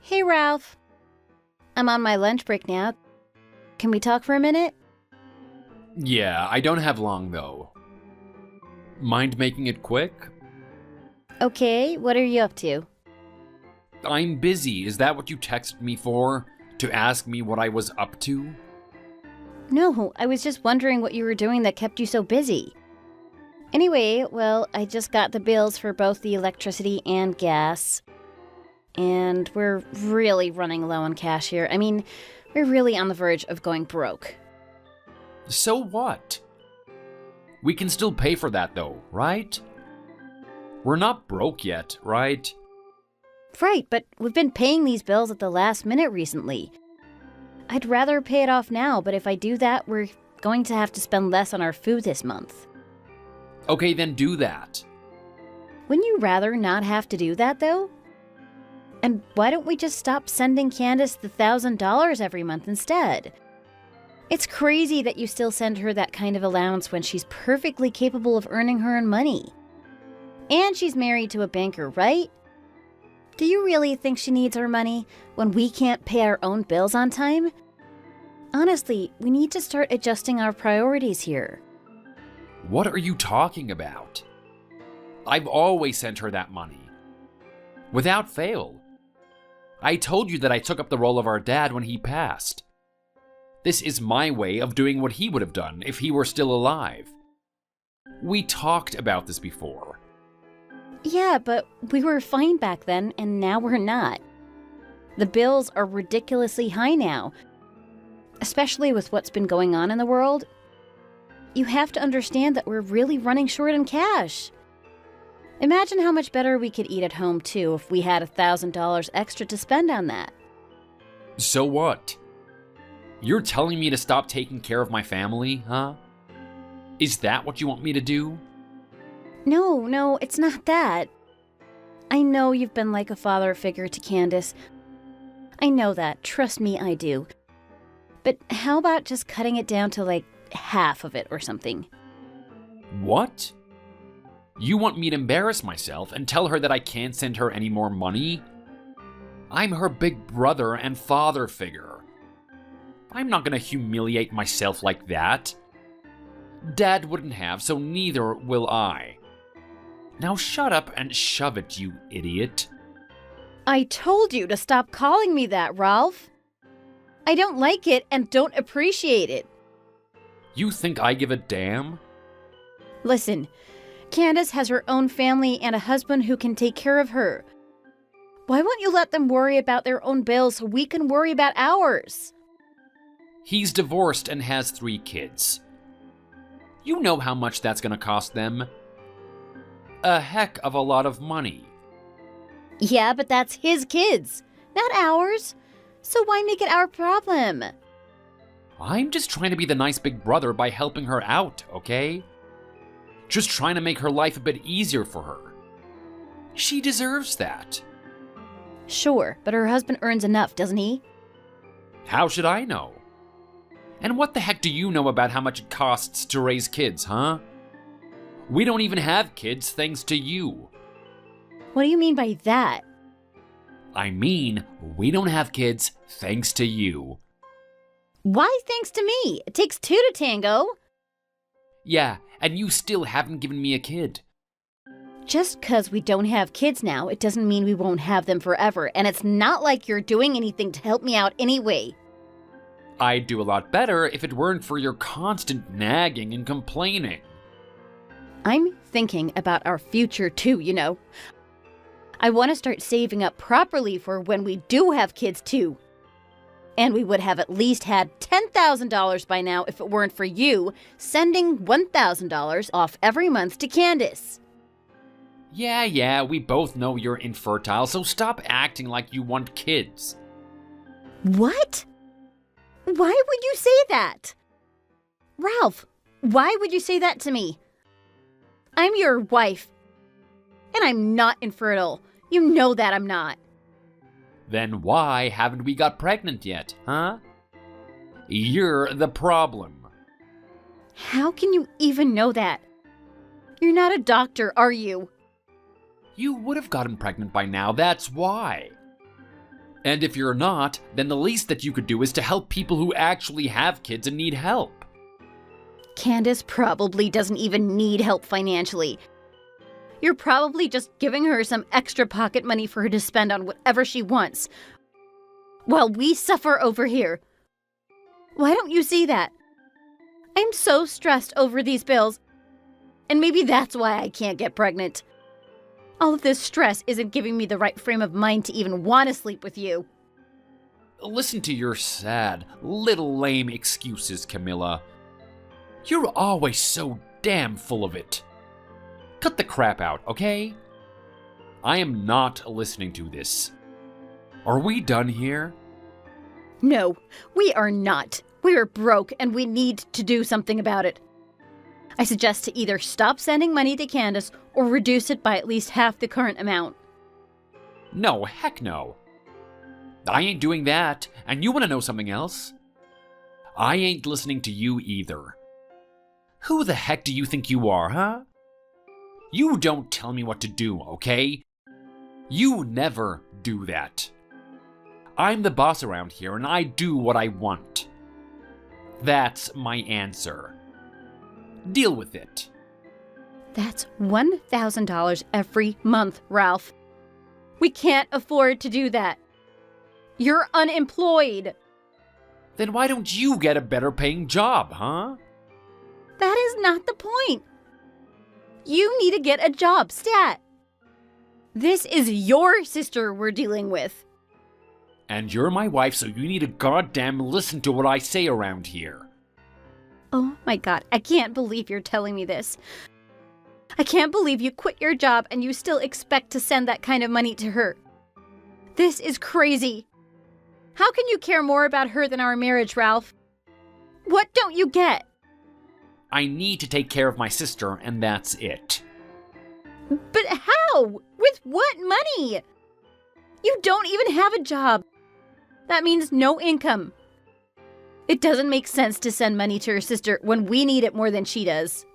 Hey, Ralph. I'm on my lunch break now. Can we talk for a minute? Yeah, I don't have long though. Mind making it quick? Okay, what are you up to? I'm busy. Is that what you texted me for? To ask me what I was up to? No, I was just wondering what you were doing that kept you so busy. Anyway, well, I just got the bills for both the electricity and gas. And we're really running low on cash here. I mean, we're really on the verge of going broke. So what? We can still pay for that though, right? We're not broke yet, right? Right, but we've been paying these bills at the last minute recently. I'd rather pay it off now, but if I do that, we're going to have to spend less on our food this month. Okay, then do that. Wouldn't you rather not have to do that, though? And why don't we just stop sending Candace the $1,000 every month instead? It's crazy that you still send her that kind of allowance when she's perfectly capable of earning her own money. And she's married to a banker, right? Do you really think she needs our money when we can't pay our own bills on time? Honestly, we need to start adjusting our priorities here. What are you talking about? I've always sent her that money. Without fail. I told you that I took up the role of our dad when he passed. This is my way of doing what he would have done if he were still alive. We talked about this before. Yeah, but we were fine back then, and now we're not. The bills are ridiculously high now, especially with what's been going on in the world. You have to understand that we're really running short on cash. Imagine how much better we could eat at home, too, if we had $1,000 extra to spend on that. So what? You're telling me to stop taking care of my family, huh? Is that what you want me to do? No, it's not that. I know you've been like a father figure to Candace. I know that, trust me, I do. But how about just cutting it down to like half of it or something? What? You want me to embarrass myself and tell her that I can't send her any more money? I'm her big brother and father figure. I'm not gonna humiliate myself like that. Dad wouldn't have, so neither will I. Now shut up and shove it, you idiot. I told you to stop calling me that, Ralph. I don't like it and don't appreciate it. You think I give a damn? Listen, Candace has her own family and a husband who can take care of her. Why won't you let them worry about their own bills so we can worry about ours? He's divorced and has 3 kids. You know how much that's gonna cost them. A heck of a lot of money. Yeah, but that's his kids, not ours. So why make it our problem? I'm just trying to be the nice big brother by helping her out, okay? Just trying to make her life a bit easier for her. She deserves that. Sure, but her husband earns enough, doesn't he? How should I know? And what the heck do you know about how much it costs to raise kids, huh? We don't even have kids thanks to you. What do you mean by that? I mean, we don't have kids thanks to you. Why thanks to me? It takes 2 to tango. Yeah, and you still haven't given me a kid. Just 'cause we don't have kids now, it doesn't mean we won't have them forever, and it's not like you're doing anything to help me out anyway. I'd do a lot better if it weren't for your constant nagging and complaining. I'm thinking about our future too, you know. I want to start saving up properly for when we do have kids too. And we would have at least had $10,000 by now if it weren't for you sending $1,000 off every month to Candace. Yeah, we both know you're infertile, so stop acting like you want kids. What? Why would you say that? Ralph, why would you say that to me? I'm your wife. And I'm not infertile. You know that I'm not. Then why haven't we got pregnant yet, huh? You're the problem. How can you even know that? You're not a doctor, are you? You would have gotten pregnant by now, that's why. And if you're not, then the least that you could do is to help people who actually have kids and need help. Candace probably doesn't even need help financially. You're probably just giving her some extra pocket money for her to spend on whatever she wants, while we suffer over here. Why don't you see that? I'm so stressed over these bills, and maybe that's why I can't get pregnant. All of this stress isn't giving me the right frame of mind to even want to sleep with you. Listen to your sad, little lame excuses, Camilla. You're always so damn full of it. Cut the crap out, okay? I am not listening to this. Are we done here? No, we are not. We are broke and we need to do something about it. I suggest to either stop sending money to Candace or reduce it by at least half the current amount. No, heck no. I ain't doing that, and you want to know something else? I ain't listening to you either. Who the heck do you think you are, huh? You don't tell me what to do, okay? You never do that. I'm the boss around here, and I do what I want. That's my answer. Deal with it. That's $1,000 every month, Ralph. We can't afford to do that. You're unemployed. Then why don't you get a better paying job, huh? That is not the point. You need to get a job, stat. This is your sister we're dealing with. And you're my wife, so you need to goddamn listen to what I say around here. Oh my god, I can't believe you're telling me this. I can't believe you quit your job and you still expect to send that kind of money to her. This is crazy. How can you care more about her than our marriage, Ralph? What don't you get? I need to take care of my sister, and that's it. But how? With what money? You don't even have a job. That means no income. It doesn't make sense to send money to her sister when we need it more than she does.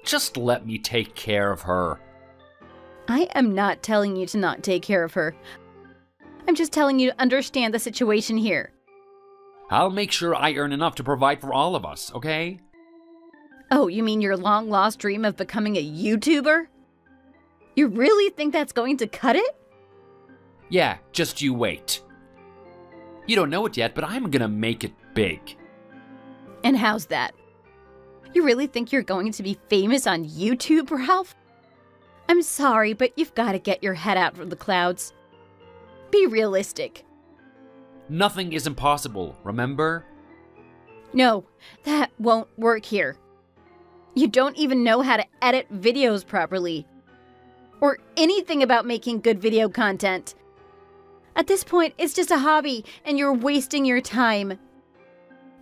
Just let me take care of her. I am not telling you to not take care of her. I'm just telling you to understand the situation here. I'll make sure I earn enough to provide for all of us, okay? Oh, you mean your long-lost dream of becoming a YouTuber? You really think that's going to cut it? Yeah, just you wait. You don't know it yet, but I'm gonna make it big. And how's that? You really think you're going to be famous on YouTube, Ralph? I'm sorry, but you've got to get your head out of the clouds. Be realistic. Nothing is impossible, remember? No, that won't work here. You don't even know how to edit videos properly. Or anything about making good video content. At this point, it's just a hobby, and you're wasting your time.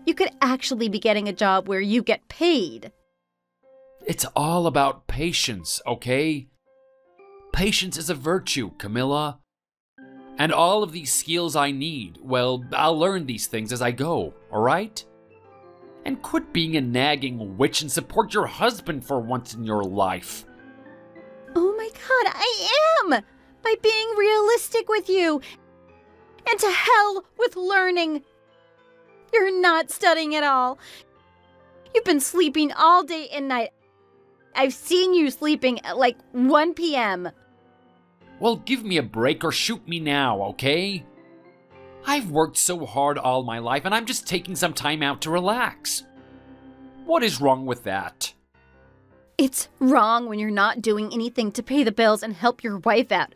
You could actually be getting a job where you get paid. It's all about patience, okay? Patience is a virtue, Camilla. And all of these skills I need, well, I'll learn these things as I go, alright? And quit being a nagging witch and support your husband for once in your life. Oh my god, I am! By being realistic with you. And to hell with learning. You're not studying at all. You've been sleeping all day and night. I've seen you sleeping at like 1 p.m. Well, give me a break or shoot me now, okay? I've worked so hard all my life and I'm just taking some time out to relax. What is wrong with that? It's wrong when you're not doing anything to pay the bills and help your wife out.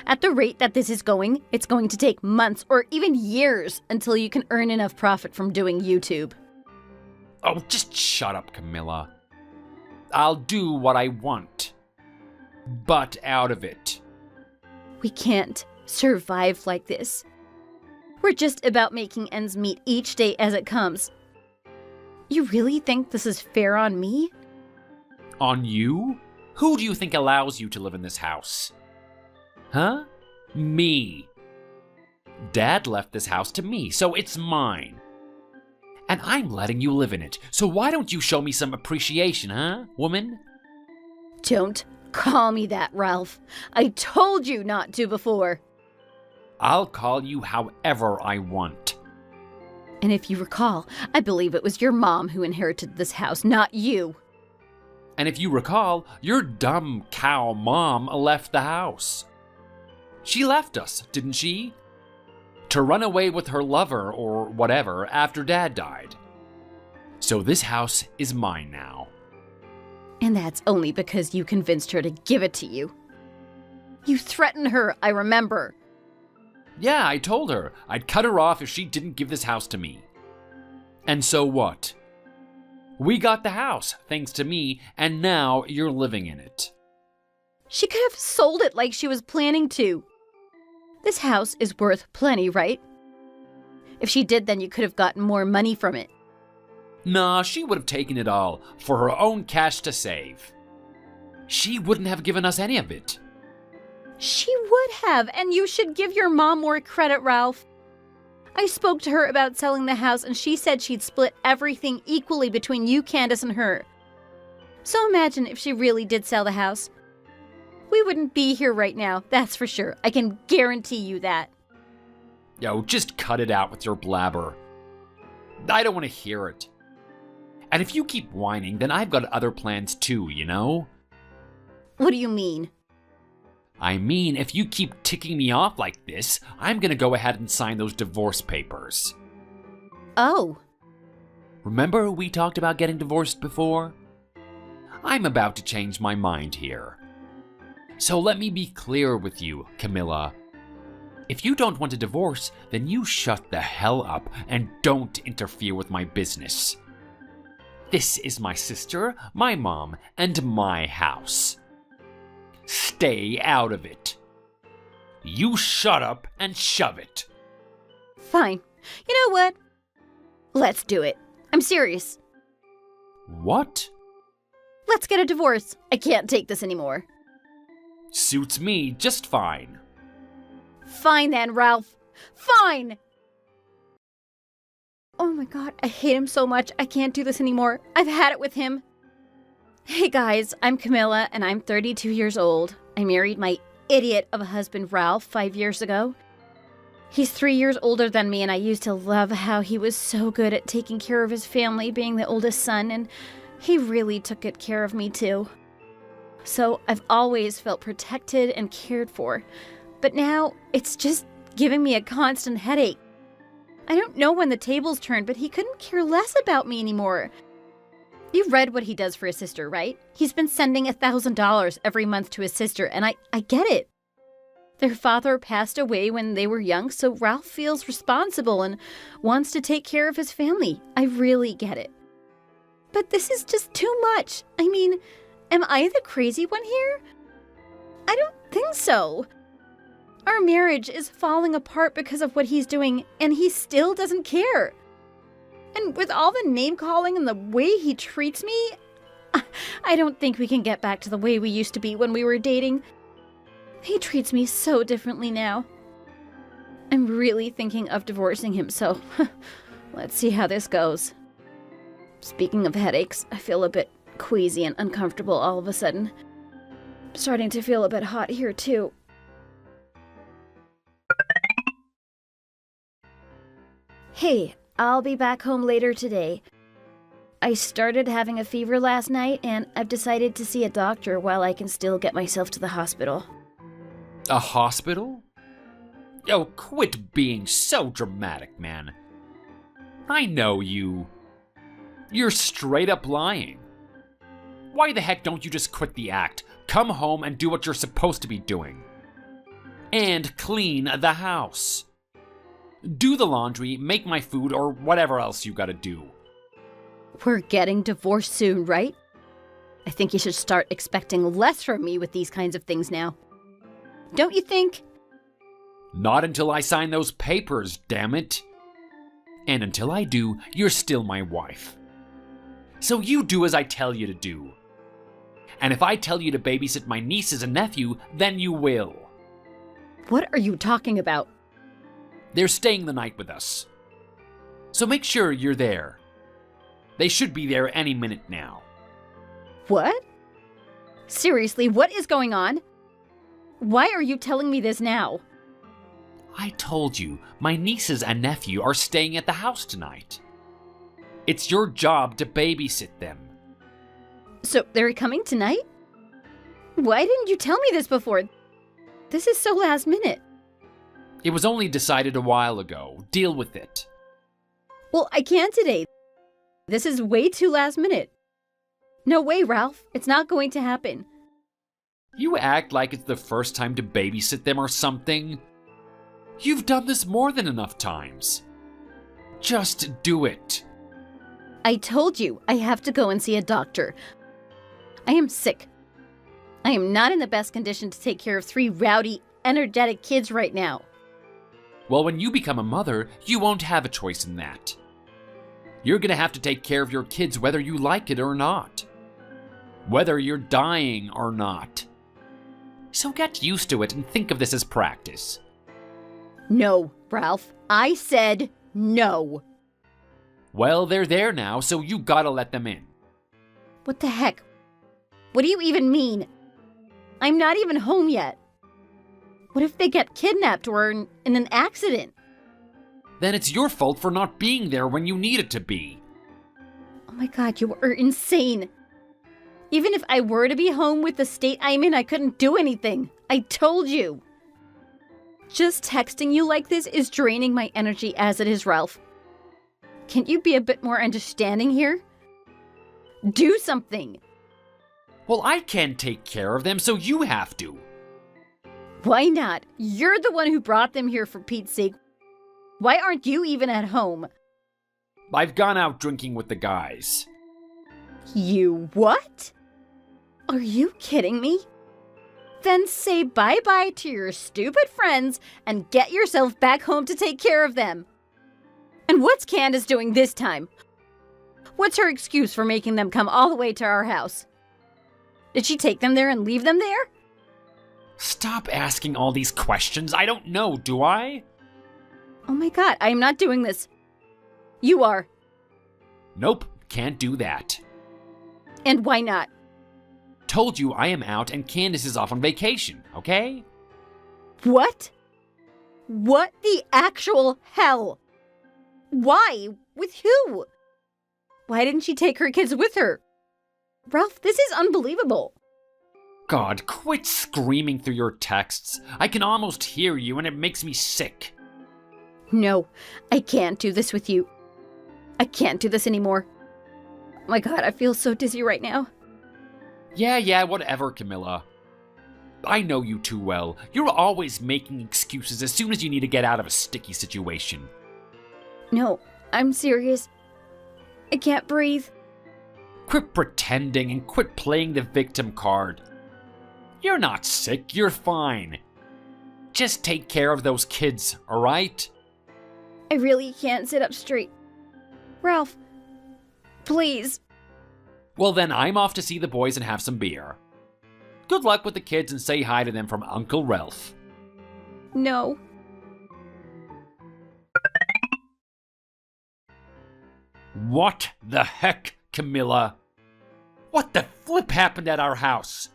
At the rate that this is going, it's going to take months or even years until you can earn enough profit from doing YouTube. Oh, just shut up, Camilla. I'll do what I want. But out of it. We can't survive like this. We're just about making ends meet each day as it comes. You really think this is fair on me? On you? Who do you think allows you to live in this house? Huh? Me. Dad left this house to me, so it's mine. And I'm letting you live in it, so why don't you show me some appreciation, huh, woman? Don't call me that, Ralph. I told you not to before. I'll call you however I want. And if you recall, I believe it was your mom who inherited this house, not you. And if you recall, your dumb cow mom left the house. She left us, didn't she? To run away with her lover or whatever after Dad died. So this house is mine now. And that's only because you convinced her to give it to you. You threatened her, I remember. Yeah, I told her I'd cut her off if she didn't give this house to me. And so what? We got the house, thanks to me, and now you're living in it. She could have sold it like she was planning to. This house is worth plenty, right? If she did, then you could have gotten more money from it. Nah, she would have taken it all for her own cash to save. She wouldn't have given us any of it. She would have, and you should give your mom more credit, Ralph. I spoke to her about selling the house, and she said she'd split everything equally between you, Candace, and her. So imagine if she really did sell the house. We wouldn't be here right now, that's for sure. I can guarantee you that. Yo, just cut it out with your blabber. I don't want to hear it. And if you keep whining, then I've got other plans too, you know? What do you mean? I mean, if you keep ticking me off like this, I'm gonna go ahead and sign those divorce papers. Oh. Remember we talked about getting divorced before? I'm about to change my mind here. So let me be clear with you, Camilla. If you don't want a divorce, then you shut the hell up and don't interfere with my business. This is my sister, my mom, and my house. Stay out of it. You shut up and shove it. Fine. You know what? Let's do it. I'm serious. What? Let's get a divorce. I can't take this anymore. Suits me just fine. Fine then, Ralph. Fine! Oh my god, I hate him so much. I can't do this anymore. I've had it with him. Hey guys, I'm Camilla and I'm 32 years old. I married my idiot of a husband, Ralph, 5 years ago. He's 3 years older than me and I used to love how he was so good at taking care of his family, being the oldest son, and he really took good care of me too. So I've always felt protected and cared for. But now, it's just giving me a constant headache. I don't know when the tables turned, but he couldn't care less about me anymore. You read what he does for his sister, right? He's been sending $1,000 every month to his sister, and I get it. Their father passed away when they were young, so Ralph feels responsible and wants to take care of his family. I really get it. But this is just too much. I mean, am I the crazy one here? I don't think so. Our marriage is falling apart because of what he's doing, and he still doesn't care. And with all the name-calling and the way he treats me, I don't think we can get back to the way we used to be when we were dating. He treats me so differently now. I'm really thinking of divorcing him, so let's see how this goes. Speaking of headaches, I feel a bit queasy and uncomfortable all of a sudden. I'm starting to feel a bit hot here, too. Hey, I'll be back home later today. I started having a fever last night, and I've decided to see a doctor while I can still get myself to the hospital. A hospital? Yo, quit being so dramatic, man. I know you. You're straight up lying. Why the heck don't you just quit the act, come home and do what you're supposed to be doing? And clean the house. Do the laundry, make my food, or whatever else you gotta do. We're getting divorced soon, right? I think you should start expecting less from me with these kinds of things now. Don't you think? Not until I sign those papers, damn it. And until I do, you're still my wife. So you do as I tell you to do. And if I tell you to babysit my nieces and nephew, then you will. What are you talking about? They're staying the night with us. So make sure you're there. They should be there any minute now. What? Seriously, what is going on? Why are you telling me this now? I told you, my nieces and nephew are staying at the house tonight. It's your job to babysit them. So they're coming tonight? Why didn't you tell me this before? This is so last minute. It was only decided a while ago. Deal with it. Well, I can't today. This is way too last minute. No way, Ralph. It's not going to happen. You act like it's the first time to babysit them or something. You've done this more than enough times. Just do it. I told you I have to go and see a doctor. I am sick. I am not in the best condition to take care of 3 rowdy, energetic kids right now. Well, when you become a mother, you won't have a choice in that. You're gonna have to take care of your kids whether you like it or not. Whether you're dying or not. So get used to it and think of this as practice. No, Ralph. I said no. Well, they're there now, so you gotta let them in. What the heck? What do you even mean? I'm not even home yet. What if they get kidnapped or in an accident? Then it's your fault for not being there when you needed to be. Oh my god, you are insane. Even if I were to be home with the state I'm in, I couldn't do anything. I told you. Just texting you like this is draining my energy as it is, Ralph. Can't you be a bit more understanding here? Do something. Well, I can't take care of them, so you have to. Why not? You're the one who brought them here, for Pete's sake. Why aren't you even at home? I've gone out drinking with the guys. You what? Are you kidding me? Then say bye-bye to your stupid friends and get yourself back home to take care of them. And what's Candace doing this time? What's her excuse for making them come all the way to our house? Did she take them there and leave them there? Stop asking all these questions. I don't know, do I? Oh my god, I am not doing this. You are. Nope, can't do that. And why not? Told you I am out and Candace is off on vacation, okay? What? What the actual hell? Why? With who? Why didn't she take her kids with her? Ralph, this is unbelievable. God, quit screaming through your texts. I can almost hear you and it makes me sick. No, I can't do this with you. I can't do this anymore. Oh my god, I feel so dizzy right now. Yeah, whatever, Camilla. I know you too well. You're always making excuses as soon as you need to get out of a sticky situation. No, I'm serious. I can't breathe. Quit pretending and quit playing the victim card. You're not sick, you're fine. Just take care of those kids, alright? I really can't sit up straight. Ralph, please. Well then, I'm off to see the boys and have some beer. Good luck with the kids and say hi to them from Uncle Ralph. No. What the heck, Camilla? What the flip happened at our house?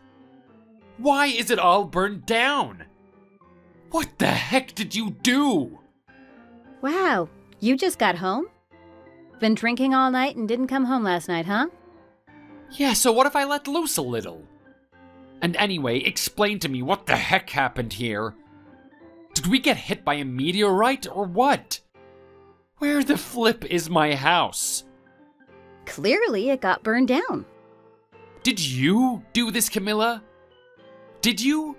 Why is it all burned down? What the heck did you do? Wow, you just got home? Been drinking all night and didn't come home last night, huh? Yeah, so what if I let loose a little? And anyway, explain to me what the heck happened here. Did we get hit by a meteorite or what? Where the flip is my house? Clearly, it got burned down. Did you do this, Camilla? Did you?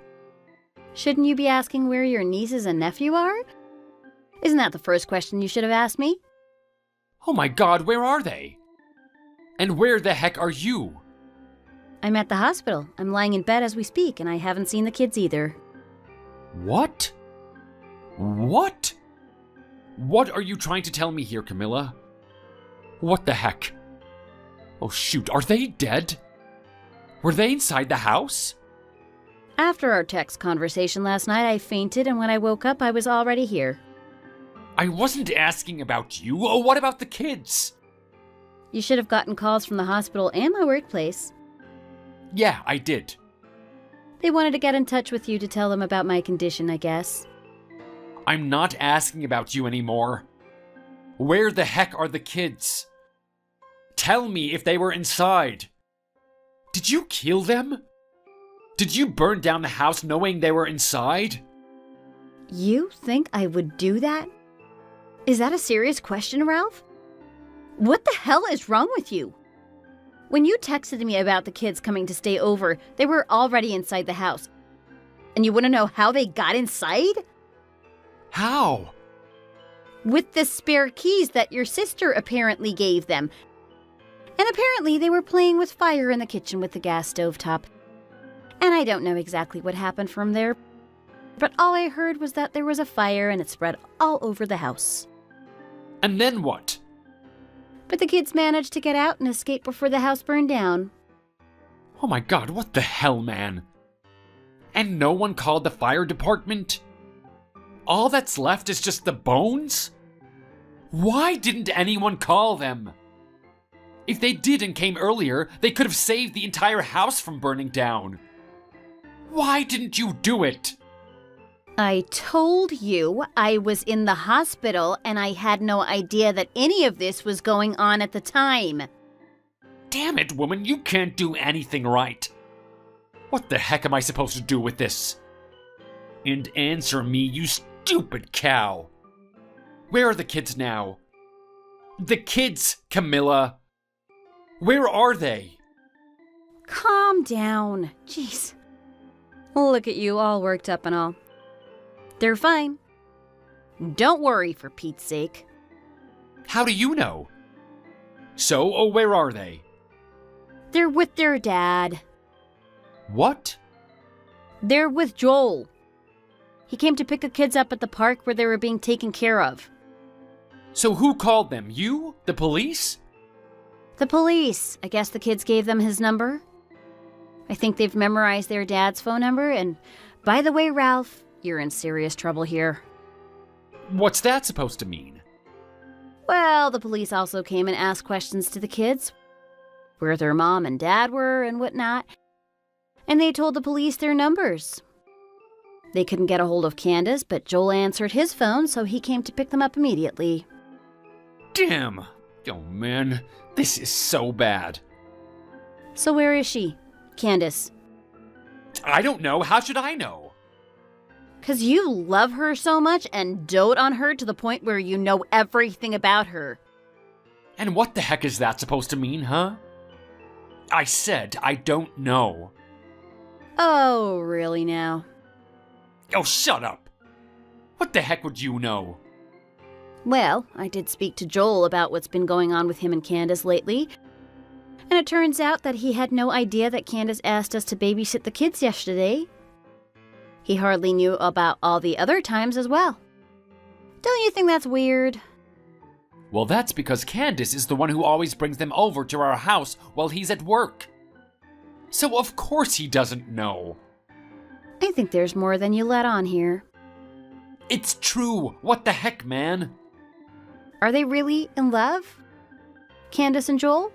Shouldn't you be asking where your nieces and nephew are? Isn't that the first question you should have asked me? Oh my god, where are they? And where the heck are you? I'm at the hospital. I'm lying in bed as we speak, and I haven't seen the kids either. What? What? What are you trying to tell me here, Camilla? What the heck? Oh shoot, are they dead? Were they inside the house? After our text conversation last night, I fainted, and when I woke up, I was already here. I wasn't asking about you. Oh, what about the kids? You should have gotten calls from the hospital and my workplace. Yeah, I did. They wanted to get in touch with you to tell them about my condition, I guess. I'm not asking about you anymore. Where the heck are the kids? Tell me if they were inside. Did you kill them? Did you burn down the house knowing they were inside? You think I would do that? Is that a serious question, Ralph? What the hell is wrong with you? When you texted me about the kids coming to stay over, they were already inside the house. And you want to know how they got inside? How? With the spare keys that your sister apparently gave them. And apparently they were playing with fire in the kitchen with the gas stove top. And I don't know exactly what happened from there, but all I heard was that there was a fire and it spread all over the house. And then what? But the kids managed to get out and escape before the house burned down. Oh my god, what the hell, man? And no one called the fire department? All that's left is just the bones? Why didn't anyone call them? If they did and came earlier, they could have saved the entire house from burning down. Why didn't you do it? I told you I was in the hospital and I had no idea that any of this was going on at the time. Damn it, woman, you can't do anything right. What the heck am I supposed to do with this? And answer me, you stupid cow. Where are the kids now? The kids, Camilla. Where are they? Calm down. Jeez. Look at you, all worked up and all. They're fine. Don't worry, for Pete's sake. How do you know? So, where are they? They're with their dad. What? They're with Joel. He came to pick the kids up at the park where they were being taken care of. So who called them? You? The police? The police. I guess the kids gave them his number. I think they've memorized their dad's phone number, and by the way, Ralph, you're in serious trouble here. What's that supposed to mean? Well, the police also came and asked questions to the kids, where their mom and dad were and whatnot, and they told the police their numbers. They couldn't get a hold of Candace, but Joel answered his phone, so he came to pick them up immediately. Damn! Oh man, this is so bad. So where is she? Candace? I don't know, how should I know? 'Cause you love her so much and dote on her to the point where you know everything about her. And what the heck is that supposed to mean, huh? I said I don't know. Oh, really now? Oh, shut up! What the heck would you know? Well, I did speak to Joel about what's been going on with him and Candace lately, and it turns out that he had no idea that Candace asked us to babysit the kids yesterday. He hardly knew about all the other times as well. Don't you think that's weird? Well, that's because Candace is the one who always brings them over to our house while he's at work. So of course he doesn't know. I think there's more than you let on here. It's true. What the heck, man? Are they really in love? Candace and Joel?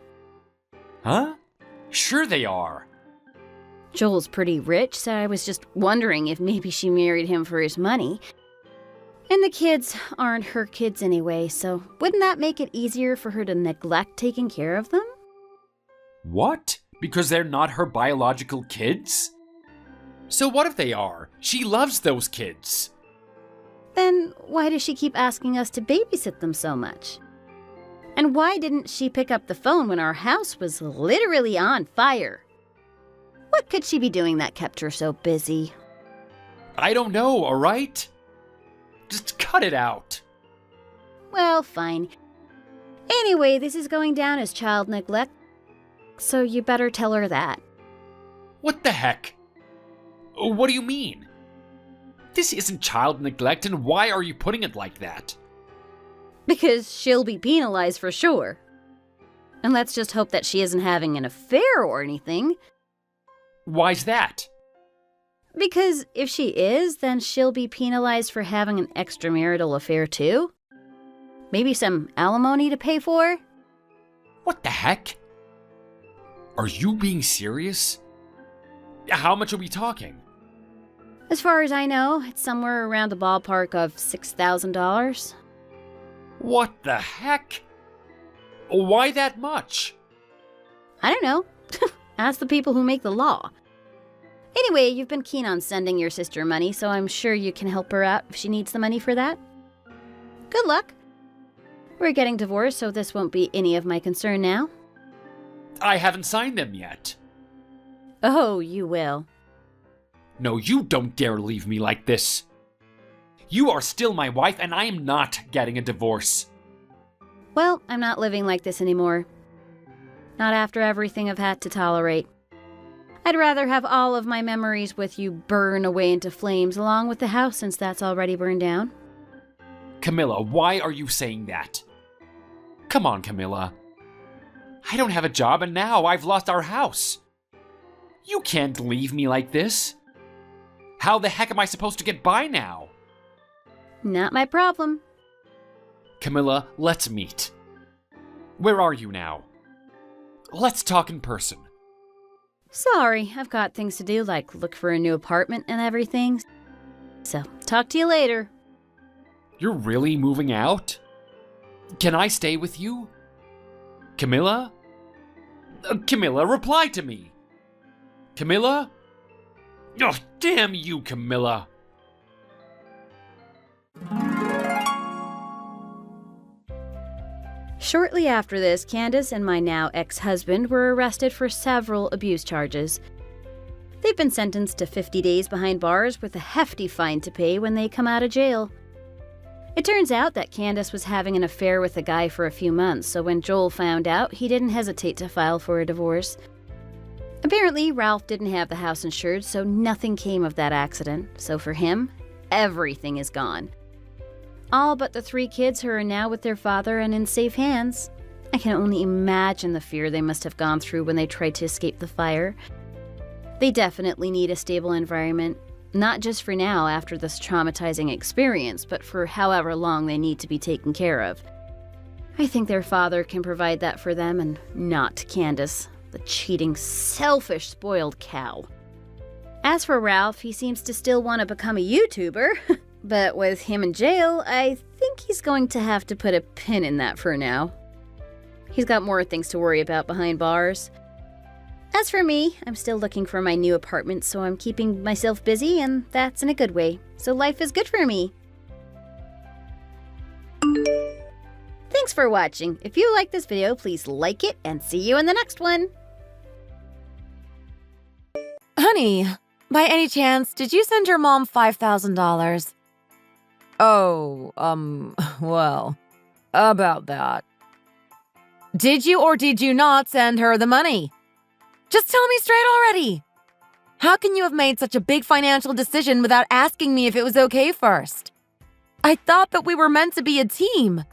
Huh? Sure they are. Joel's pretty rich, so I was just wondering if maybe she married him for his money. And the kids aren't her kids anyway, so wouldn't that make it easier for her to neglect taking care of them? What? Because they're not her biological kids? So what if they are? She loves those kids. Then why does she keep asking us to babysit them so much? And why didn't she pick up the phone when our house was literally on fire? What could she be doing that kept her so busy? I don't know, alright? Just cut it out. Well, fine. Anyway, this is going down as child neglect, so you better tell her that. What the heck? What do you mean? This isn't child neglect, and why are you putting it like that? Because she'll be penalized for sure. And let's just hope that she isn't having an affair or anything. Why's that? Because if she is, then she'll be penalized for having an extramarital affair too. Maybe some alimony to pay for? What the heck? Are you being serious? How much are we talking? As far as I know, it's somewhere around the ballpark of $6,000. What the heck? Why that much? I don't know. Ask the people who make the law. Anyway, you've been keen on sending your sister money, so I'm sure you can help her out if she needs the money for that. Good luck. We're getting divorced, so this won't be any of my concern now. I haven't signed them yet. Oh, you will. No, you don't dare leave me like this. You are still my wife, and I am not getting a divorce. Well, I'm not living like this anymore. Not after everything I've had to tolerate. I'd rather have all of my memories with you burn away into flames along with the house since that's already burned down. Camilla, why are you saying that? Come on, Camilla. I don't have a job, and now I've lost our house. You can't leave me like this. How the heck am I supposed to get by now? Not my problem. Camilla, let's meet. Where are you now? Let's talk in person. Sorry, I've got things to do like look for a new apartment and everything. So, talk to you later. You're really moving out? Can I stay with you? Camilla? Camilla, reply to me! Camilla? Oh, damn you, Camilla! Shortly after this, Candace and my now ex-husband were arrested for several abuse charges. They've been sentenced to 50 days behind bars with a hefty fine to pay when they come out of jail. It turns out that Candace was having an affair with a guy for a few months, so when Joel found out, he didn't hesitate to file for a divorce. Apparently, Ralph didn't have the house insured, so nothing came of that accident. So for him, everything is gone. All but the 3 kids who are now with their father and in safe hands. I can only imagine the fear they must have gone through when they tried to escape the fire. They definitely need a stable environment, not just for now after this traumatizing experience, but for however long they need to be taken care of. I think their father can provide that for them and not Candace, the cheating, selfish, spoiled cow. As for Ralph, he seems to still want to become a YouTuber. But with him in jail, I think he's going to have to put a pin in that for now. He's got more things to worry about behind bars. As for me, I'm still looking for my new apartment, so I'm keeping myself busy, and that's in a good way. So life is good for me. Thanks for watching. If you like this video, please like it, and see you in the next one. Honey, by any chance, did you send your mom $5,000? Oh, well, about that. Did you or did you not send her the money? Just tell me straight already. How can you have made such a big financial decision without asking me if it was okay first? I thought that we were meant to be a team.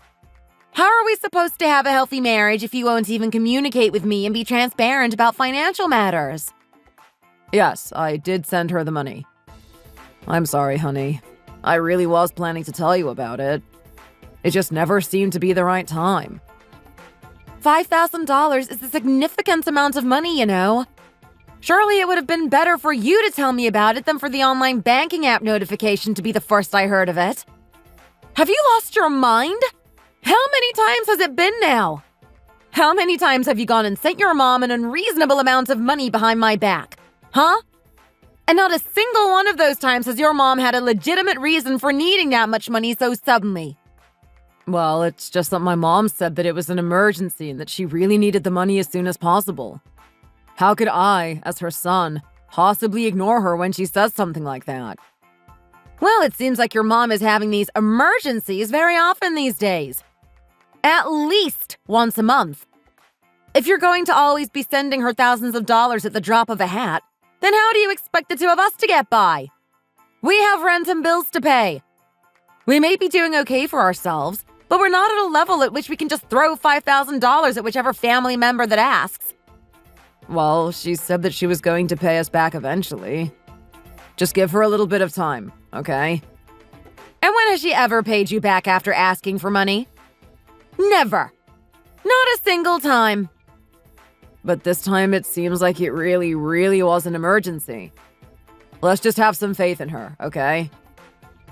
How are we supposed to have a healthy marriage if you won't even communicate with me and be transparent about financial matters? Yes, I did send her the money. I'm sorry, honey. I really was planning to tell you about it. It just never seemed to be the right time. $5,000 is a significant amount of money, you know. Surely it would have been better for you to tell me about it than for the online banking app notification to be the first I heard of it. Have you lost your mind? How many times has it been now? How many times have you gone and sent your mom an unreasonable amount of money behind my back? Huh? And not a single one of those times has your mom had a legitimate reason for needing that much money so suddenly. Well, it's just that my mom said that it was an emergency and that she really needed the money as soon as possible. How could I, as her son, possibly ignore her when she says something like that? Well, it seems like your mom is having these emergencies very often these days. At least once a month. If you're going to always be sending her thousands of dollars at the drop of a hat, then how do you expect the two of us to get by? We have rent and bills to pay. We may be doing okay for ourselves, but we're not at a level at which we can just throw $5,000 at whichever family member that asks. Well, she said that she was going to pay us back eventually. Just give her a little bit of time, okay? And when has she ever paid you back after asking for money? Never. Not a single time. But this time it seems like it really was an emergency. Let's just have some faith in her, okay?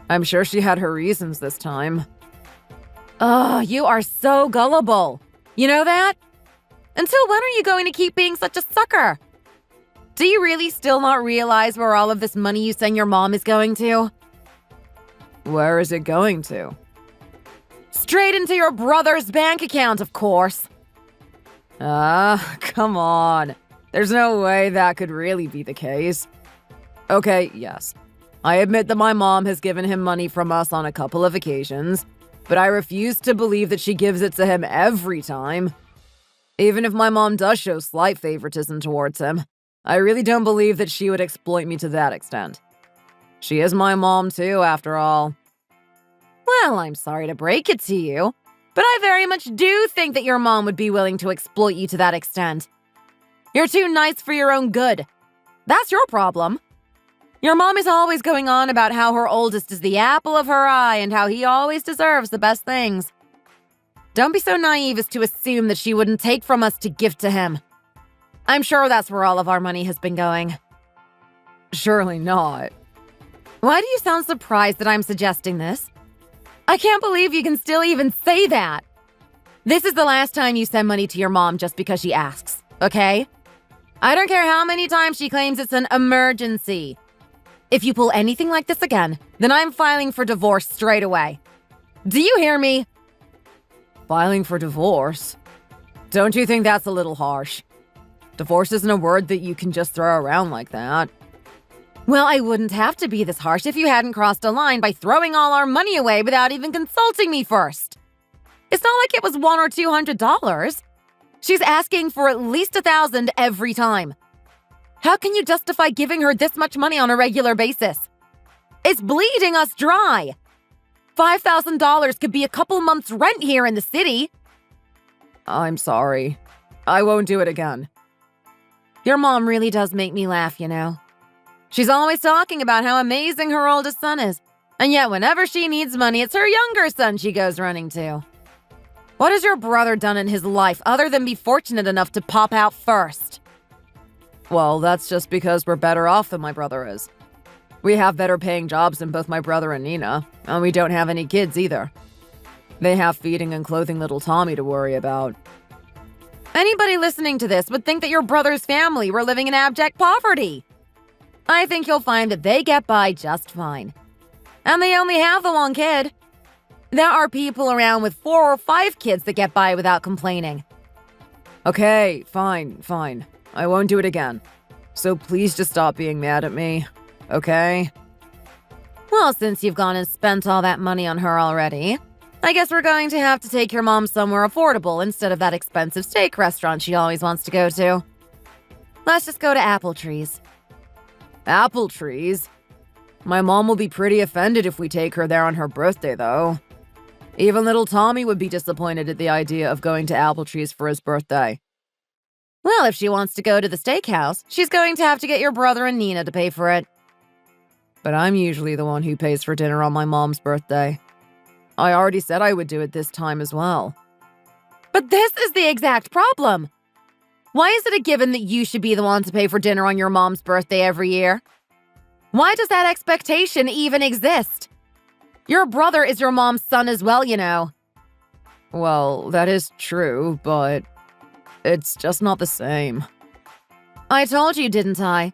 I'm sure she had her reasons this time. Oh, you are so gullible. You know that? Until when are you going to keep being such a sucker? Do you really still not realize where all of this money you send your mom is going to? Where is it going to? Straight into your brother's bank account, of course. Come on. There's no way that could really be the case. Okay, yes. I admit that my mom has given him money from us on a couple of occasions, but I refuse to believe that she gives it to him every time. Even if my mom does show slight favoritism towards him, I really don't believe that she would exploit me to that extent. She is my mom too, after all. Well, I'm sorry to break it to you, but I very much do think that your mom would be willing to exploit you to that extent. You're too nice for your own good. That's your problem. Your mom is always going on about how her oldest is the apple of her eye and how he always deserves the best things. Don't be so naive as to assume that she wouldn't take from us to give to him. I'm sure that's where all of our money has been going. Surely not. Why do you sound surprised that I'm suggesting this? I can't believe you can still even say that. This is the last time you send money to your mom just because she asks, okay? I don't care how many times she claims it's an emergency. If you pull anything like this again, then I'm filing for divorce straight away. Do you hear me? Filing for divorce? Don't you think that's a little harsh? Divorce isn't a word that you can just throw around like that. Well, I wouldn't have to be this harsh if you hadn't crossed a line by throwing all our money away without even consulting me first. It's not like it was $100 or $200. She's asking for at least $1,000 every time. How can you justify giving her this much money on a regular basis? It's bleeding us dry. $5,000 could be a couple months' rent here in the city. I'm sorry. I won't do it again. Your mom really does make me laugh, you know. She's always talking about how amazing her oldest son is, and yet whenever she needs money, it's her younger son she goes running to. What has your brother done in his life other than be fortunate enough to pop out first? Well, that's just because we're better off than my brother is. We have better paying jobs than both my brother and Nina, and we don't have any kids either. They have feeding and clothing little Tommy to worry about. Anybody listening to this would think that your brother's family were living in abject poverty. I think you'll find that they get by just fine. And they only have the one kid. There are people around with 4 or 5 kids that get by without complaining. Okay, fine. I won't do it again. So please just stop being mad at me, okay? Well, since you've gone and spent all that money on her already, I guess we're going to have to take your mom somewhere affordable instead of that expensive steak restaurant she always wants to go to. Let's just go to Apple Trees. Apple Trees? My mom will be pretty offended if we take her there on her birthday, though. Even little Tommy would be disappointed at the idea of going to Apple Trees for his birthday. Well, if she wants to go to the steakhouse, she's going to have to get your brother and Nina to pay for it. But I'm usually the one who pays for dinner on my mom's birthday. I already said I would do it this time as well. But this is the exact problem. Why is it a given that you should be the one to pay for dinner on your mom's birthday every year? Why does that expectation even exist? Your brother is your mom's son as well, you know. Well, that is true, but it's just not the same. I told you, didn't I?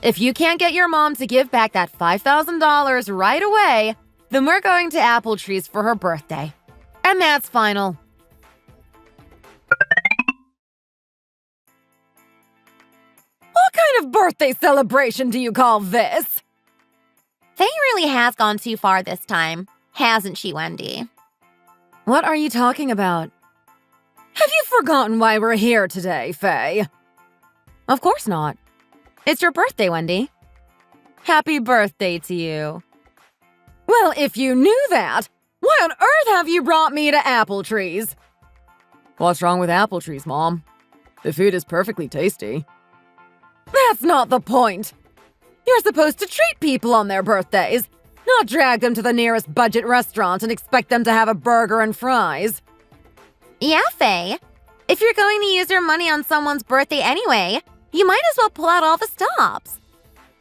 If you can't get your mom to give back that $5,000 right away, then we're going to Apple Trees for her birthday. And that's final. What kind of birthday celebration do you call this? Faye really has gone too far this time, hasn't she, Wendy? What are you talking about? Have you forgotten why we're here today, Faye? Of course not. It's your birthday, Wendy. Happy birthday to you. Well, if you knew that, why on earth have you brought me to Apple Trees? What's wrong with Apple Trees, Mom? The food is perfectly tasty. That's not the point. You're supposed to treat people on their birthdays, not drag them to the nearest budget restaurant and expect them to have a burger and fries. Yeah, Faye. If you're going to use your money on someone's birthday anyway, you might as well pull out all the stops.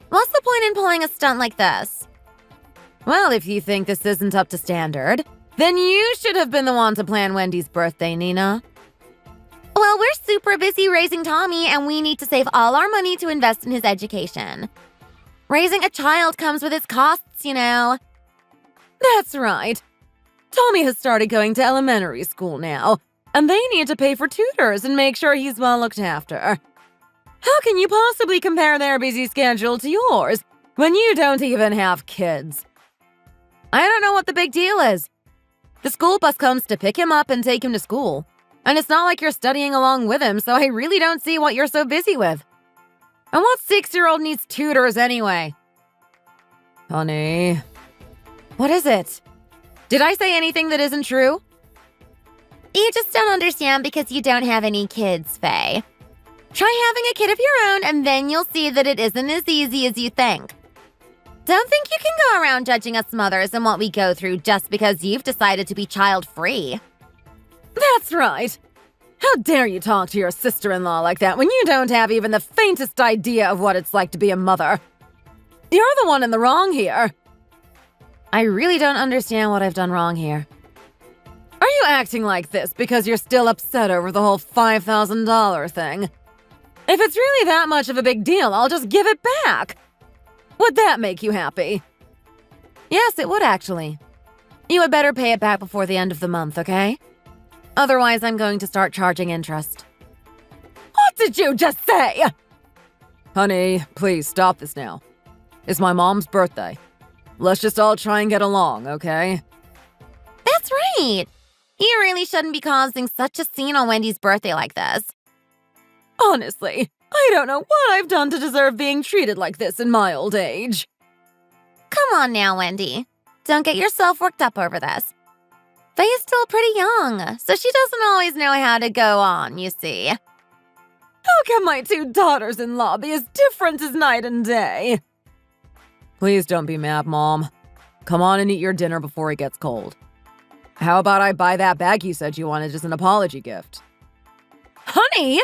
What's the point in pulling a stunt like this? Well, if you think this isn't up to standard, then you should have been the one to plan Wendy's birthday, Nina. Well, we're super busy raising Tommy, and we need to save all our money to invest in his education. Raising a child comes with its costs, you know. That's right. Tommy has started going to elementary school now, and they need to pay for tutors and make sure he's well looked after. How can you possibly compare their busy schedule to yours when you don't even have kids? I don't know what the big deal is. The school bus comes to pick him up and take him to school. And it's not like you're studying along with him, so I really don't see what you're so busy with. And what 6-year-old needs tutors anyway? Honey. What is it? Did I say anything that isn't true? You just don't understand because you don't have any kids, Faye. Try having a kid of your own, and then you'll see that it isn't as easy as you think. Don't think you can go around judging us mothers and what we go through just because you've decided to be child-free. That's right. How dare you talk to your sister-in-law like that when you don't have even the faintest idea of what it's like to be a mother? You're the one in the wrong here. I really don't understand what I've done wrong here. Are you acting like this because you're still upset over the whole $5,000 thing? If it's really that much of a big deal, I'll just give it back. Would that make you happy? Yes, it would actually. You had better pay it back before the end of the month, okay? Otherwise, I'm going to start charging interest. What did you just say? Honey, please stop this now. It's my mom's birthday. Let's just all try and get along, okay? That's right. You really shouldn't be causing such a scene on Wendy's birthday like this. Honestly, I don't know what I've done to deserve being treated like this in my old age. Come on now, Wendy. Don't get yourself worked up over this. Faye is still pretty young, so she doesn't always know how to go on, you see. How can my two daughters-in-law be as different as night and day? Please don't be mad, Mom. Come on and eat your dinner before it gets cold. How about I buy that bag you said you wanted as an apology gift? Honey!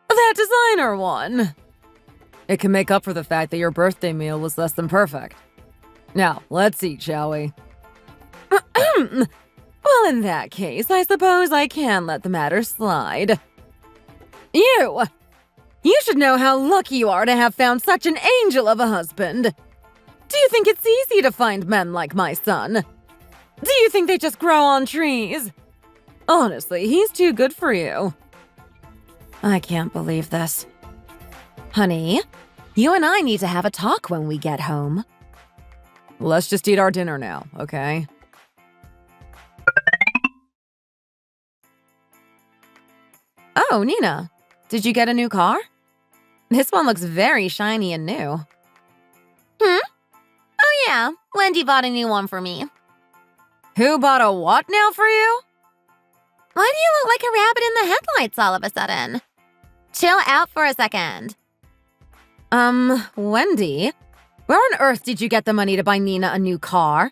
That designer one! It can make up for the fact that your birthday meal was less than perfect. Now, let's eat, shall we? Well, in that case, I suppose I can let the matter slide. You should know how lucky you are to have found such an angel of a husband. Do you think it's easy to find men like my son? Do you think they just grow on trees? Honestly, he's too good for you. I can't believe this. Honey, you and I need to have a talk when we get home. Let's just eat our dinner now, okay? Oh, Nina, did you get a new car? This one looks very shiny and new. Oh yeah, Wendy bought a new one for me. Who bought a what now for you? Why do you look like a rabbit in the headlights all of a sudden? Chill out for a second. Wendy, where on earth did you get the money to buy Nina a new car?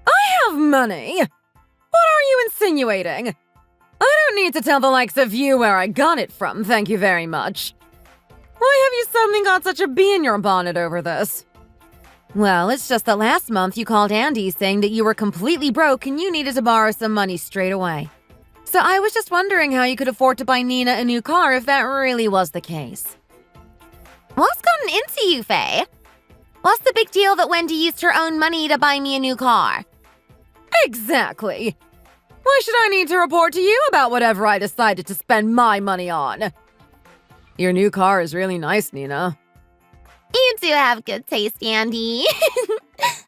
I have money! What are you insinuating? I don't need to tell the likes of you where I got it from, thank you very much. Why have you suddenly got such a bee in your bonnet over this? Well, it's just that last month you called Andy saying that you were completely broke and you needed to borrow some money straight away. So I was just wondering how you could afford to buy Nina a new car if that really was the case. What's gotten into you, Faye? What's the big deal that Wendy used her own money to buy me a new car? Exactly. Why should I need to report to you about whatever I decided to spend my money on? Your new car is really nice, Nina. You do have good taste, Andy.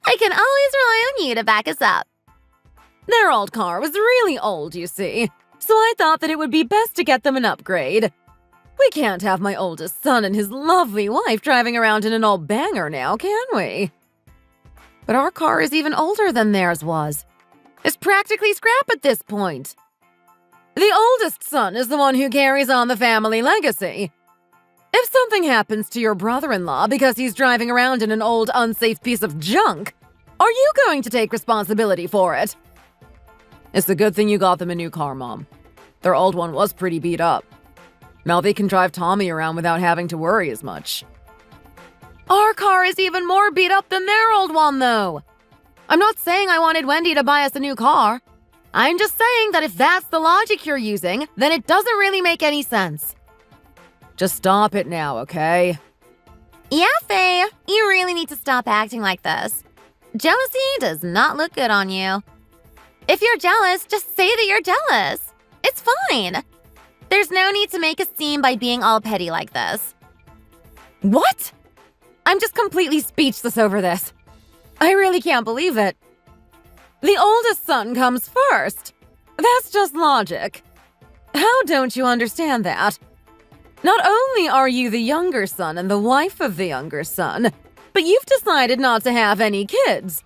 I can always rely on you to back us up. Their old car was really old, you see, so I thought that it would be best to get them an upgrade. We can't have my oldest son and his lovely wife driving around in an old banger now, can we? But our car is even older than theirs was. It's practically scrap at this point. The oldest son is the one who carries on the family legacy. If something happens to your brother-in-law because he's driving around in an old, unsafe piece of junk, are you going to take responsibility for it? It's a good thing you got them a new car, Mom. Their old one was pretty beat up. Now they can drive Tommy around without having to worry as much. Our car is even more beat up than their old one, though. I'm not saying I wanted Wendy to buy us a new car. I'm just saying that if that's the logic you're using, then it doesn't really make any sense. Just stop it now, okay? Yeah, Faye, you really need to stop acting like this. Jealousy does not look good on you. If you're jealous, just say that you're jealous. It's fine. There's no need to make a scene by being all petty like this. What? I'm just completely speechless over this. I really can't believe it. The oldest son comes first. That's just logic. How don't you understand that? Not only are you the younger son and the wife of the younger son, but you've decided not to have any kids.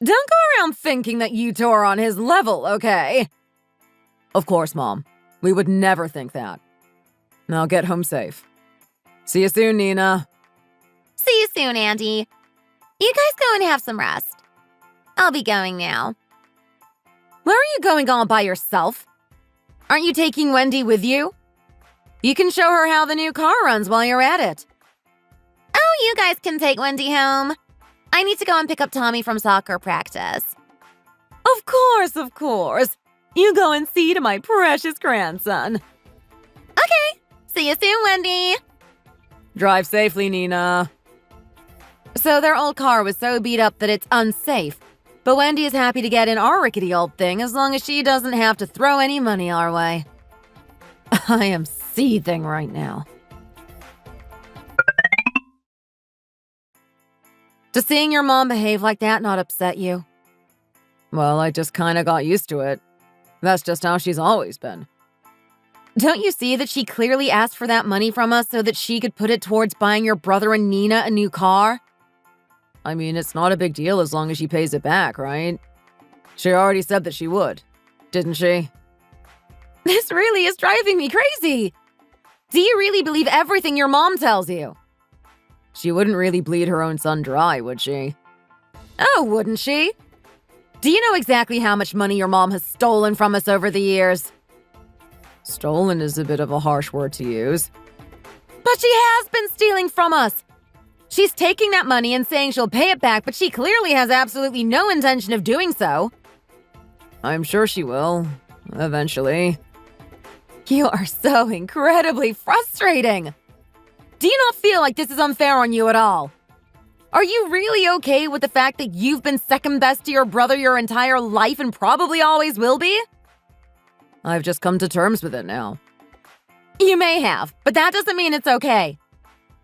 Don't go around thinking that you two are on his level, okay? Of course, Mom. We would never think that. Now get home safe. See you soon, Nina. See you soon, Andy. You guys go and have some rest. I'll be going now. Where are you going all by yourself? Aren't you taking Wendy with you? You can show her how the new car runs while you're at it. Oh, you guys can take Wendy home. I need to go and pick up Tommy from soccer practice. Of course, of course. You go and see to my precious grandson. Okay. See you soon, Wendy. Drive safely, Nina. So their old car was so beat up that it's unsafe. But Wendy is happy to get in our rickety old thing as long as she doesn't have to throw any money our way. I am seething right now. Does seeing your mom behave like that not upset you? Well, I just kinda got used to it. That's just how she's always been. Don't you see that she clearly asked for that money from us so that she could put it towards buying your brother and Nina a new car? I mean, it's not a big deal as long as she pays it back, right? She already said that she would, didn't she? This really is driving me crazy. Do you really believe everything your mom tells you? She wouldn't really bleed her own son dry, would she? Oh, wouldn't she? Do you know exactly how much money your mom has stolen from us over the years? Stolen is a bit of a harsh word to use. But she has been stealing from us. She's taking that money and saying she'll pay it back, but she clearly has absolutely no intention of doing so. I'm sure she will, eventually. You are so incredibly frustrating. Do you not feel like this is unfair on you at all? Are you really okay with the fact that you've been second best to your brother your entire life and probably always will be? I've just come to terms with it now. You may have, but that doesn't mean it's okay.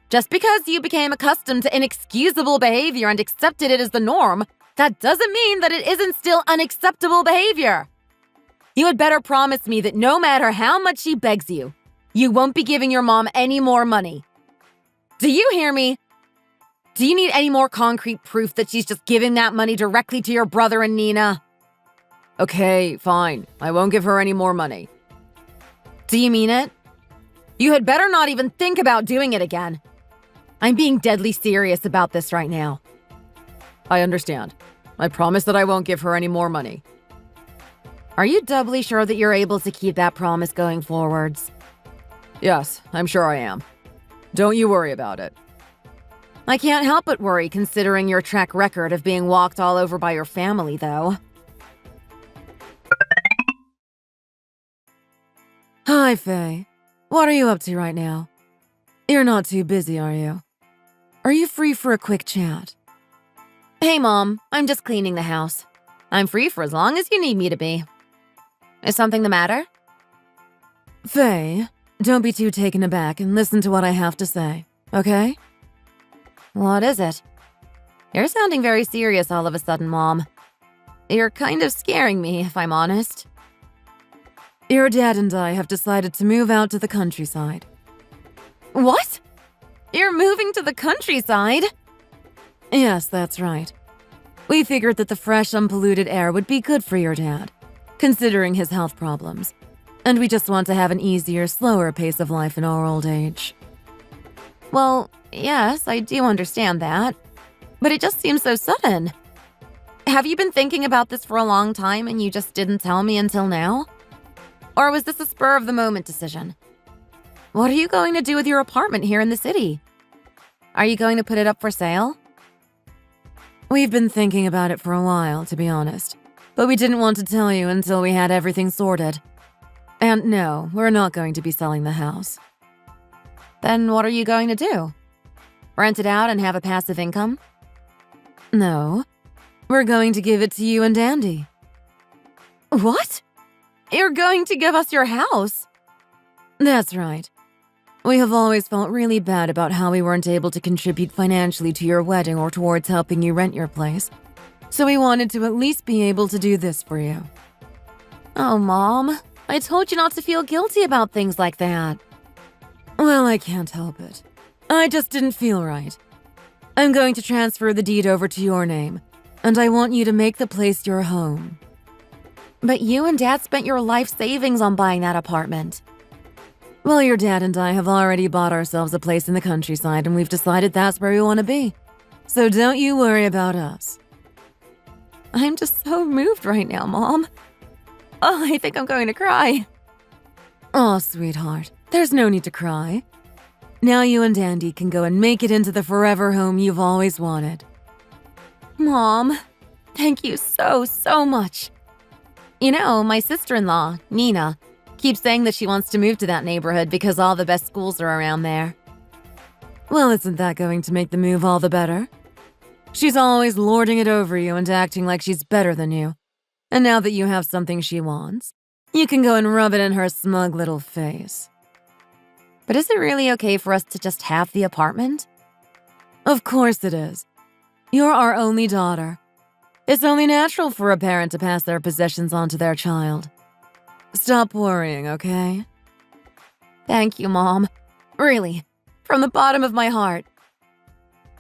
Just because you became accustomed to inexcusable behavior and accepted it as the norm, that doesn't mean that it isn't still unacceptable behavior. You had better promise me that no matter how much she begs you, you won't be giving your mom any more money. Do you hear me? Do you need any more concrete proof that she's just giving that money directly to your brother and Nina? Okay, fine. I won't give her any more money. Do you mean it? You had better not even think about doing it again. I'm being deadly serious about this right now. I understand. I promise that I won't give her any more money. Are you doubly sure that you're able to keep that promise going forwards? Yes, I'm sure I am. Don't you worry about it. I can't help but worry considering your track record of being walked all over by your family, though. Hi, Faye. What are you up to right now? You're not too busy, are you? Are you free for a quick chat? Hey, Mom. I'm just cleaning the house. I'm free for as long as you need me to be. Is something the matter? Faye, don't be too taken aback and listen to what I have to say, okay? What is it? You're sounding very serious all of a sudden, Mom. You're kind of scaring me, if I'm honest. Your dad and I have decided to move out to the countryside. What? You're moving to the countryside? Yes, that's right. We figured that the fresh, unpolluted air would be good for your dad, considering his health problems. And we just want to have an easier, slower pace of life in our old age. Well, yes, I do understand that. But it just seems so sudden. Have you been thinking about this for a long time and you just didn't tell me until now? Or was this a spur-of-the-moment decision? What are you going to do with your apartment here in the city? Are you going to put it up for sale? We've been thinking about it for a while, to be honest. But we didn't want to tell you until we had everything sorted. And no, we're not going to be selling the house. Then what are you going to do? Rent it out and have a passive income? No. We're going to give it to you and Andy. What? You're going to give us your house? That's right. We have always felt really bad about how we weren't able to contribute financially to your wedding or towards helping you rent your place. So we wanted to at least be able to do this for you. Oh, Mom. I told you not to feel guilty about things like that. Well, I can't help it. I just didn't feel right. I'm going to transfer the deed over to your name, and I want you to make the place your home. But you and Dad spent your life savings on buying that apartment. Well, your dad and I have already bought ourselves a place in the countryside, and we've decided that's where we want to be. So don't you worry about us. I'm just so moved right now, Mom. Oh, I think I'm going to cry. Oh, sweetheart, there's no need to cry. Now you and Andy can go and make it into the forever home you've always wanted. Mom, thank you so much. You know, my sister-in-law, Nina, keeps saying that she wants to move to that neighborhood because all the best schools are around there. Well, isn't that going to make the move all the better? She's always lording it over you and acting like she's better than you. And now that you have something she wants, you can go and rub it in her smug little face. But is it really okay for us to just have the apartment? Of course it is. You're our only daughter. It's only natural for a parent to pass their possessions on to their child. Stop worrying, okay? Thank you, Mom. Really, from the bottom of my heart.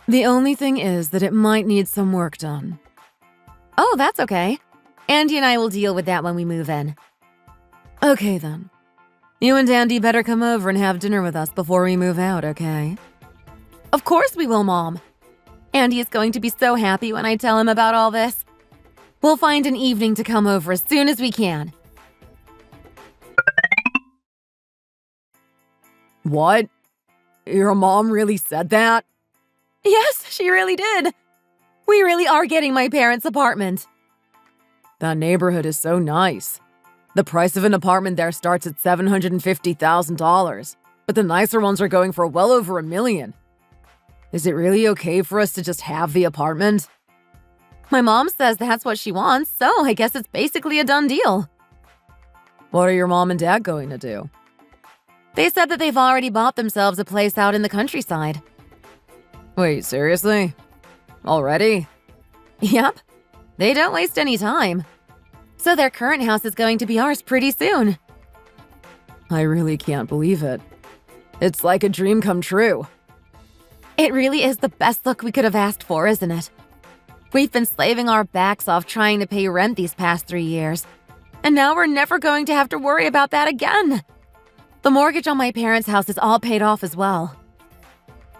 The only thing is that it might need some work done. Oh, that's okay. Andy and I will deal with that when we move in. Okay, then. You and Andy better come over and have dinner with us before we move out, okay? Of course we will, Mom. Andy is going to be so happy when I tell him about all this. We'll find an evening to come over as soon as we can. What? Your mom really said that? Yes, she really did. We really are getting my parents' apartment. That neighborhood is so nice. The price of an apartment there starts at $750,000, but the nicer ones are going for well over $1 million. Is it really okay for us to just have the apartment? My mom says that's what she wants, so I guess it's basically a done deal. What are your mom and dad going to do? They said that they've already bought themselves a place out in the countryside. Wait, seriously? Already? Yep. They don't waste any time. So their current house is going to be ours pretty soon. I really can't believe it. It's like a dream come true. It really is the best luck we could have asked for, isn't it? We've been slaving our backs off trying to pay rent these past 3 years. And now we're never going to have to worry about that again. The mortgage on my parents' house is all paid off as well.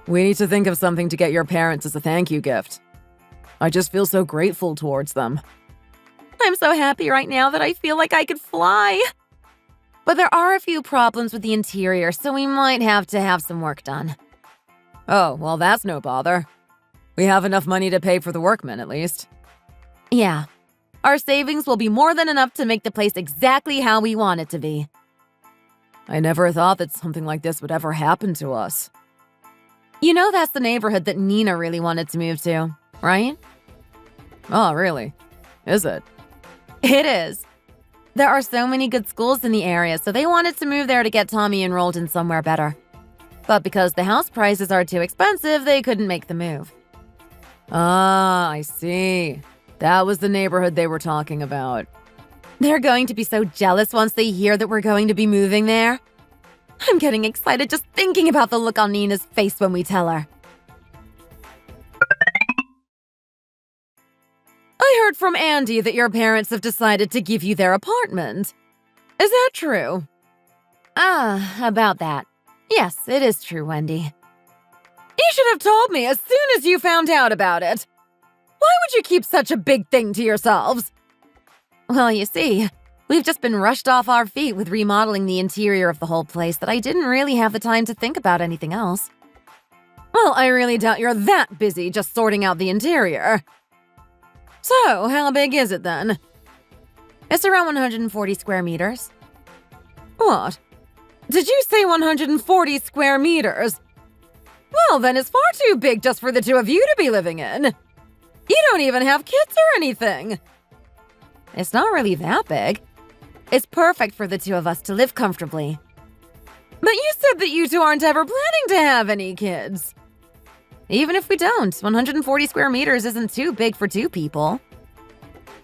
We need to think of something to get your parents as a thank you gift. I just feel so grateful towards them. I'm so happy right now that I feel like I could fly. But there are a few problems with the interior, so we might have to have some work done. Oh, well, that's no bother. We have enough money to pay for the workmen, at least. Yeah. Our savings will be more than enough to make the place exactly how we want it to be. I never thought that something like this would ever happen to us. You know that's the neighborhood that Nina really wanted to move to, right? Oh, really? Is it? It is. There are so many good schools in the area, so they wanted to move there to get Tommy enrolled in somewhere better. But because the house prices are too expensive, they couldn't make the move. Ah, I see. That was the neighborhood they were talking about. They're going to be so jealous once they hear that we're going to be moving there. I'm getting excited just thinking about the look on Nina's face when we tell her. I heard from Andy that your parents have decided to give you their apartment. Is that true? About that. Yes, it is true, Wendy. You should have told me as soon as you found out about it. Why would you keep such a big thing to yourselves? Well, you see, we've just been rushed off our feet with remodeling the interior of the whole place that I didn't really have the time to think about anything else. Well, I really doubt you're that busy just sorting out the interior. So, how big is it then? It's around 140 square meters. What? Did you say 140 square meters? Well, then it's far too big just for the two of you to be living in. You don't even have kids or anything. It's not really that big. It's perfect for the two of us to live comfortably. But you said that you two aren't ever planning to have any kids. Even if we don't, 140 square meters isn't too big for two people.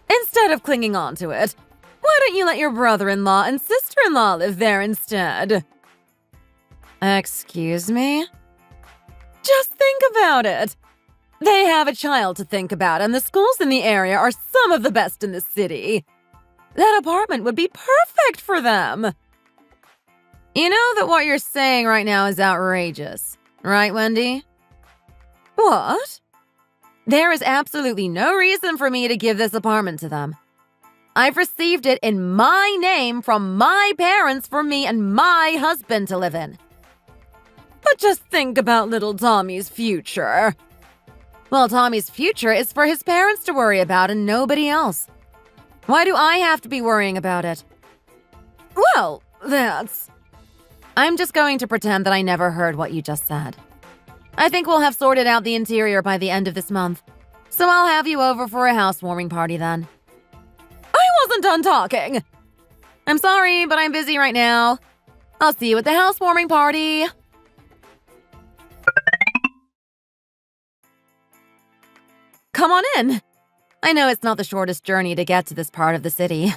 Instead of clinging on to it, why don't you let your brother-in-law and sister-in-law live there instead? Excuse me? Just think about it. They have a child to think about, and the schools in the area are some of the best in the city. That apartment would be perfect for them. You know that what you're saying right now is outrageous, right, Wendy? What? There is absolutely no reason for me to give this apartment to them. I've received it in my name from my parents for me and my husband to live in. But just think about little Tommy's future. Well, Tommy's future is for his parents to worry about and nobody else. Why do I have to be worrying about it? Well, I'm just going to pretend that I never heard what you just said. I think we'll have sorted out the interior by the end of this month, so I'll have you over for a housewarming party then. I wasn't done talking! I'm sorry, but I'm busy right now. I'll see you at the housewarming party. Come on in. I know it's not the shortest journey to get to this part of the city.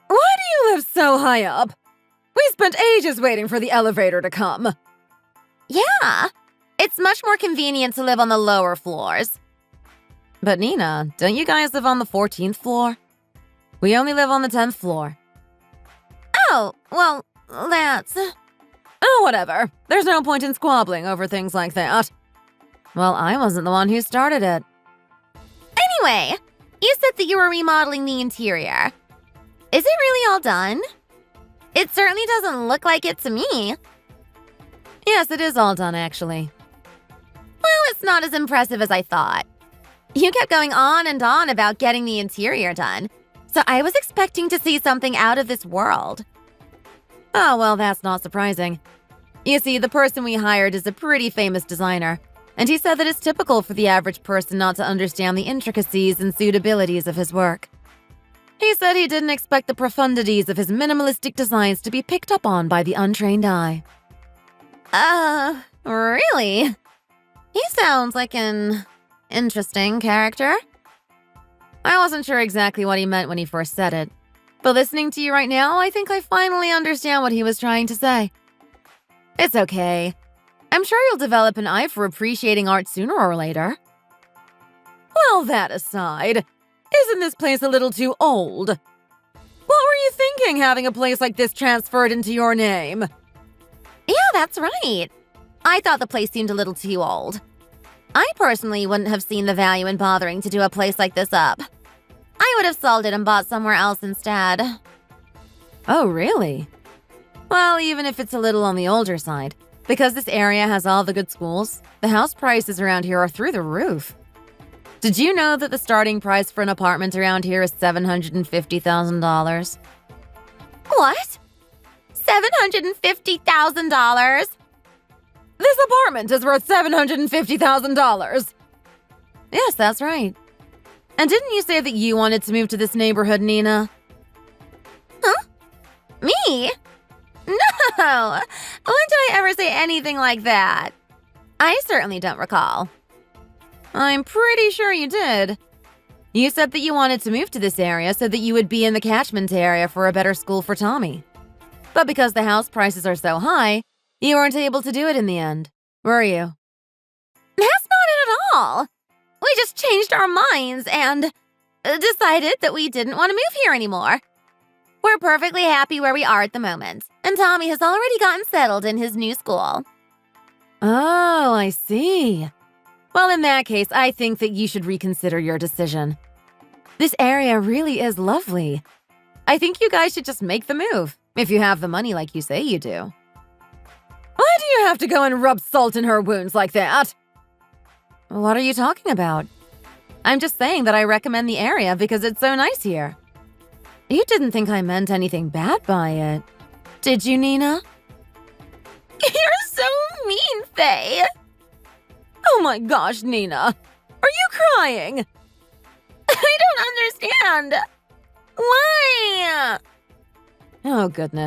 Why do you live so high up? We spent ages waiting for the elevator to come. Yeah, it's much more convenient to live on the lower floors. But Nina, don't you guys live on the 14th floor? We only live on the 10th floor. Oh, well, that's... Oh, whatever. There's no point in squabbling over things like that. Well, I wasn't the one who started it. Anyway, you said that you were remodeling the interior. Is it really all done? It certainly doesn't look like it to me. Yes, it is all done, actually. Well, it's not as impressive as I thought. You kept going on and on about getting the interior done, so I was expecting to see something out of this world. Oh, well, that's not surprising. You see, the person we hired is a pretty famous designer, and he said that it's typical for the average person not to understand the intricacies and suitabilities of his work. He said he didn't expect the profundities of his minimalistic designs to be picked up on by the untrained eye. Really? He sounds like an interesting character. I wasn't sure exactly what he meant when he first said it, but listening to you right now, I think I finally understand what he was trying to say. It's okay. I'm sure you'll develop an eye for appreciating art sooner or later. Well, that aside, isn't this place a little too old? What were you thinking having a place like this transferred into your name? Yeah, that's right. I thought the place seemed a little too old. I personally wouldn't have seen the value in bothering to do a place like this up. I would have sold it and bought somewhere else instead. Oh, really? Well, even if it's a little on the older side, because this area has all the good schools, the house prices around here are through the roof. Did you know that the starting price for an apartment around here is $750,000? What? $750,000? This apartment is worth $750,000. Yes, that's right. And didn't you say that you wanted to move to this neighborhood, Nina? Huh? Me? No! When did I ever say anything like that? I certainly don't recall. I'm pretty sure you did. You said that you wanted to move to this area so that you would be in the catchment area for a better school for Tommy. But because the house prices are so high, you weren't able to do it in the end, were you? That's not it at all. We just changed our minds and decided that we didn't want to move here anymore. We're perfectly happy where we are at the moment, and Tommy has already gotten settled in his new school. Oh, I see. Well, in that case, I think that you should reconsider your decision. This area really is lovely. I think you guys should just make the move, if you have the money like you say you do. Why do you have to go and rub salt in her wounds like that. What are you talking about? I'm just saying that I recommend the area because it's so nice here. You didn't think I meant anything bad by it, did you, Nina? You're so mean, Faye. Oh my gosh, Nina. Are you crying? I don't understand. Why? Oh, goodness.